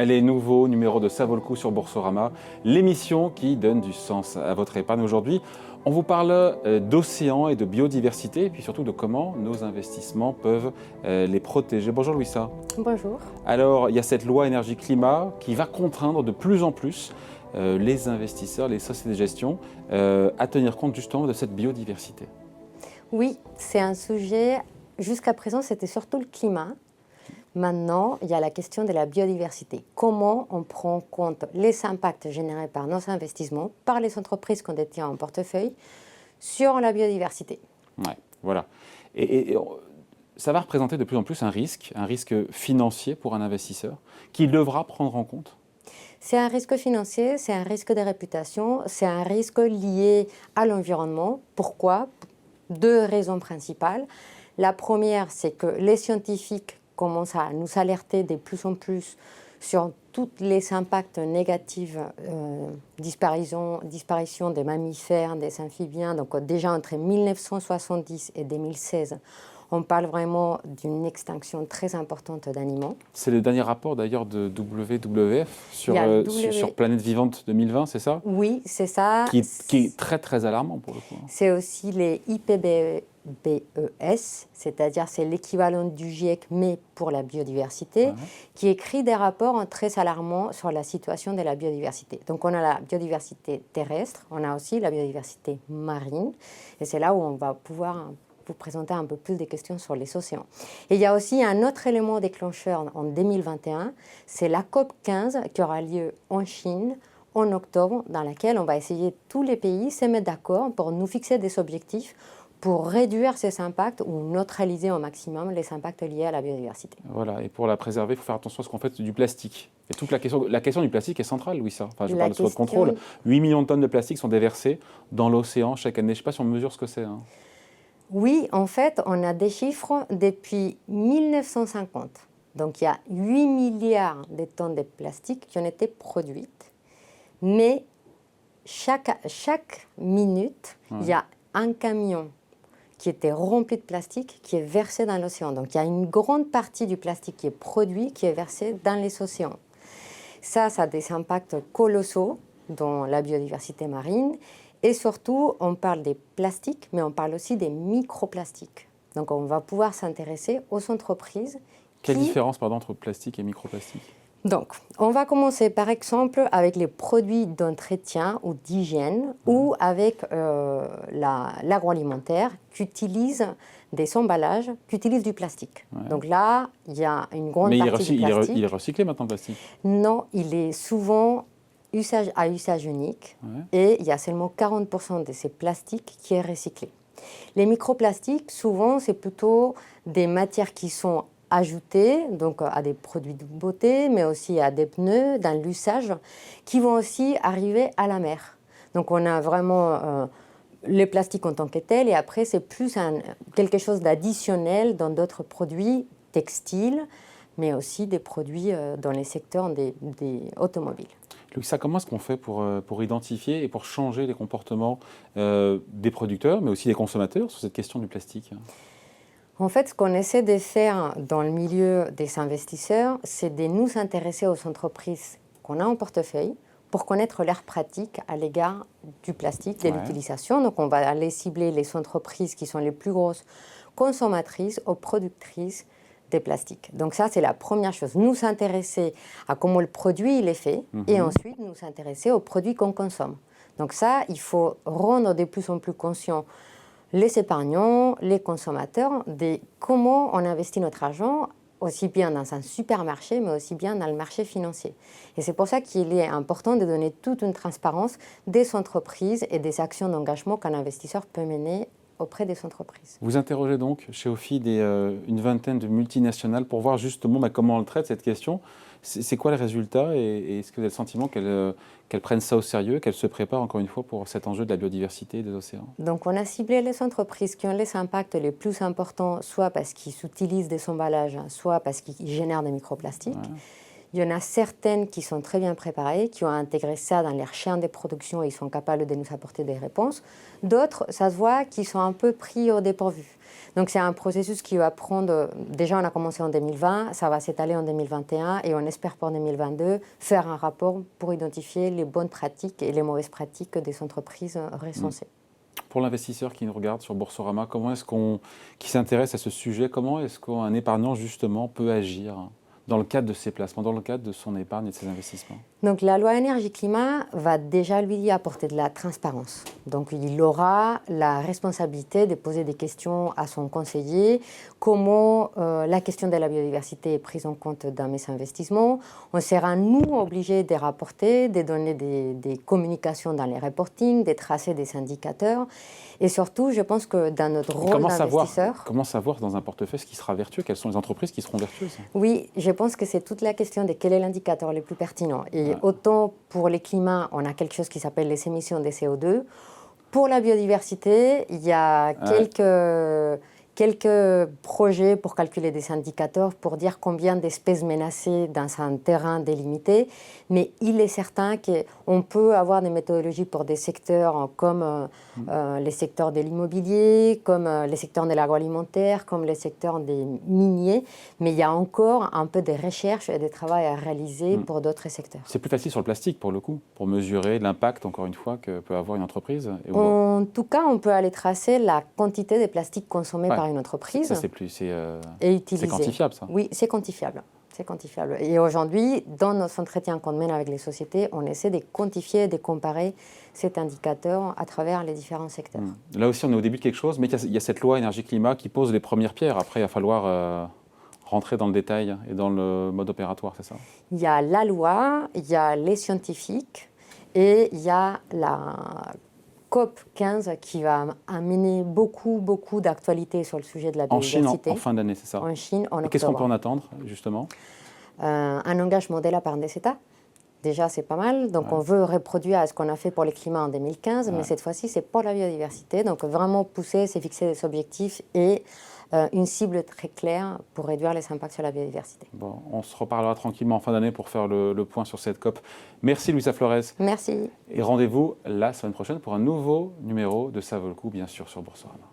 Les nouveaux numéros de Ça vaut le coup sur Boursorama, l'émission qui donne du sens à votre épargne. Aujourd'hui, on vous parle d'océans et de biodiversité, et puis surtout de comment nos investissements peuvent les protéger. Bonjour Louisa. Bonjour. Alors, il y a cette loi énergie-climat qui va contraindre de plus en plus les investisseurs, les sociétés de gestion, à tenir compte justement de cette biodiversité. Oui, c'est un sujet, jusqu'à présent, c'était surtout le climat. Maintenant, il y a la question de la biodiversité. Comment on prend en compte les impacts générés par nos investissements, par les entreprises qu'on détient en portefeuille, sur la biodiversité. Ouais, voilà. Et ça va représenter de plus en plus un risque financier pour un investisseur qu'il devra prendre en compte. C'est un risque financier, c'est un risque de réputation, c'est un risque lié à l'environnement. Pourquoi? Deux raisons principales. La première, c'est que les scientifiques commencent à nous alerter de plus en plus sur tous les impacts négatifs, disparition des mammifères, des amphibiens. Donc déjà entre 1970 et 2016, on parle vraiment d'une extinction très importante d'animaux. C'est le dernier rapport d'ailleurs de WWF sur Planète Vivante 2020, c'est ça? Oui, c'est ça. Qui est très très alarmant pour le coup. C'est aussi les IPBES, c'est-à-dire c'est l'équivalent du GIEC mais pour la biodiversité, qui écrit des rapports très alarmants sur la situation de la biodiversité. Donc on a la biodiversité terrestre, on a aussi la biodiversité marine, et c'est là où on va pouvoir vous présenter un peu plus des questions sur les océans. Et il y a aussi un autre élément déclencheur en 2021, c'est la COP 15 qui aura lieu en Chine en octobre, dans laquelle on va essayer tous les pays se mettre d'accord pour nous fixer des objectifs pour réduire ces impacts ou neutraliser au maximum les impacts liés à la biodiversité. Voilà, et pour la préserver, il faut faire attention à ce qu'on fait du plastique. Et toute la question du plastique est centrale, Louisa. Enfin, je parle de votre contrôle. 8 millions de tonnes de plastique sont déversées dans l'océan chaque année. Je ne sais pas si on mesure ce que c'est. Oui, en fait, on a des chiffres depuis 1950. Donc, il y a 8 milliards de tonnes de plastique qui ont été produites. Mais chaque minute, il y a un camion qui était rempli de plastique qui est versé dans l'océan. Donc, il y a une grande partie du plastique qui est produit, qui est versé dans les océans. Ça a des impacts colossaux dans la biodiversité marine. Et surtout, on parle des plastiques, mais on parle aussi des microplastiques. Donc, on va pouvoir s'intéresser aux entreprises. Quelle différence entre plastique et microplastique? Donc, on va commencer par exemple avec les produits d'entretien ou d'hygiène ou avec l'agroalimentaire qui utilise des emballages, qui utilisent du plastique. Donc là, il y a une grande partie du plastique. Il est recyclé maintenant, le plastique? Non, il est souvent à usage unique et il y a seulement 40% de ces plastiques qui est recyclé. Les microplastiques, souvent, c'est plutôt des matières qui sont ajoutées donc à des produits de beauté, mais aussi à des pneus, dans l'usage, qui vont aussi arriver à la mer. Donc on a vraiment les plastiques en tant que tels, et après c'est plus quelque chose d'additionnel dans d'autres produits textiles, mais aussi des produits dans les secteurs des automobiles. Louisa, comment est-ce qu'on fait pour identifier et pour changer les comportements des producteurs, mais aussi des consommateurs sur cette question du plastique? En fait, ce qu'on essaie de faire dans le milieu des investisseurs, c'est de nous intéresser aux entreprises qu'on a en portefeuille pour connaître leurs pratiques à l'égard du plastique, de l'utilisation. Donc, on va aller cibler les entreprises qui sont les plus grosses consommatrices ou productrices des plastiques. Donc ça, c'est la première chose. Nous intéresser à comment le produit il est fait et ensuite nous intéresser aux produits qu'on consomme. Donc ça, il faut rendre de plus en plus conscients les épargnants, les consommateurs, de comment on investit notre argent, aussi bien dans un supermarché, mais aussi bien dans le marché financier. Et c'est pour ça qu'il est important de donner toute une transparence des entreprises et des actions d'engagement qu'un investisseur peut mener auprès des entreprises. Vous interrogez donc chez Ophi une vingtaine de multinationales pour voir justement comment on traite cette question. C'est quoi les résultats et est-ce que vous avez le sentiment qu'elles prennent ça au sérieux, qu'elles se préparent encore une fois pour cet enjeu de la biodiversité et des océans? Donc on a ciblé les entreprises qui ont les impacts les plus importants, soit parce qu'ils utilisent des emballages, soit parce qu'ils génèrent des microplastiques. Il y en a certaines qui sont très bien préparées, qui ont intégré ça dans leur chaîne de production et ils sont capables de nous apporter des réponses. D'autres, ça se voit, qui sont un peu pris au dépourvu. Donc c'est un processus qui va prendre, déjà on a commencé en 2020, ça va s'étaler en 2021 et on espère pour 2022 faire un rapport pour identifier les bonnes pratiques et les mauvaises pratiques des entreprises recensées. Pour l'investisseur qui nous regarde sur Boursorama, qui s'intéresse à ce sujet, comment est-ce qu'un épargnant justement peut agir dans le cadre de ses placements, dans le cadre de son épargne et de ses investissements? Donc la loi énergie-climat va déjà lui apporter de la transparence. Donc il aura la responsabilité de poser des questions à son conseiller, comment la question de la biodiversité est prise en compte dans mes investissements. On sera nous obligés de rapporter, de donner des communications dans les reportings, de tracer des indicateurs. Et surtout, je pense que dans notre rôle d'investisseur... Comment savoir dans un portefeuille ce qui sera vertueux? Quelles sont les entreprises qui seront vertueuses? Oui, je pense que c'est toute la question de quel est l'indicateur le plus pertinent. Et autant pour les climats, on a quelque chose qui s'appelle les émissions de CO2. Pour la biodiversité, il y a quelques projets pour calculer des indicateurs, pour dire combien d'espèces menacées dans un terrain délimité. Mais il est certain qu'on peut avoir des méthodologies pour des secteurs comme les secteurs de l'immobilier, comme les secteurs de l'agroalimentaire, comme les secteurs des miniers. Mais il y a encore un peu de recherche et de travail à réaliser pour d'autres secteurs. C'est plus facile sur le plastique pour le coup, pour mesurer l'impact, encore une fois, que peut avoir une entreprise. En tout cas, on peut aller tracer la quantité de plastique consommé par une entreprise. Ça, c'est quantifiable, ça. Oui, c'est quantifiable. C'est quantifiable. Et aujourd'hui, dans nos entretiens qu'on mène avec les sociétés, on essaie de quantifier et de comparer cet indicateur à travers les différents secteurs. Là aussi, on est au début de quelque chose, mais il y a cette loi énergie-climat qui pose les premières pierres. Après, il va falloir rentrer dans le détail et dans le mode opératoire, c'est ça? Il y a la loi, il y a les scientifiques et il y a la COP 15 qui va amener beaucoup d'actualités sur le sujet de la biodiversité. En Chine, en fin d'année, c'est ça? En Chine, en octobre. Qu'est-ce qu'on peut en attendre, justement? Un engagement de la part des États. Déjà, c'est pas mal. Donc, on veut reproduire ce qu'on a fait pour le climat en 2015, mais cette fois-ci, c'est pour la biodiversité. Donc, vraiment pousser, c'est fixer des objectifs et une cible très claire pour réduire les impacts sur la biodiversité. Bon, on se reparlera tranquillement en fin d'année pour faire le point sur cette COP. Merci Louisa Flores. Merci. Et rendez-vous la semaine prochaine pour un nouveau numéro de Ça vaut le coup, bien sûr, sur Boursorama.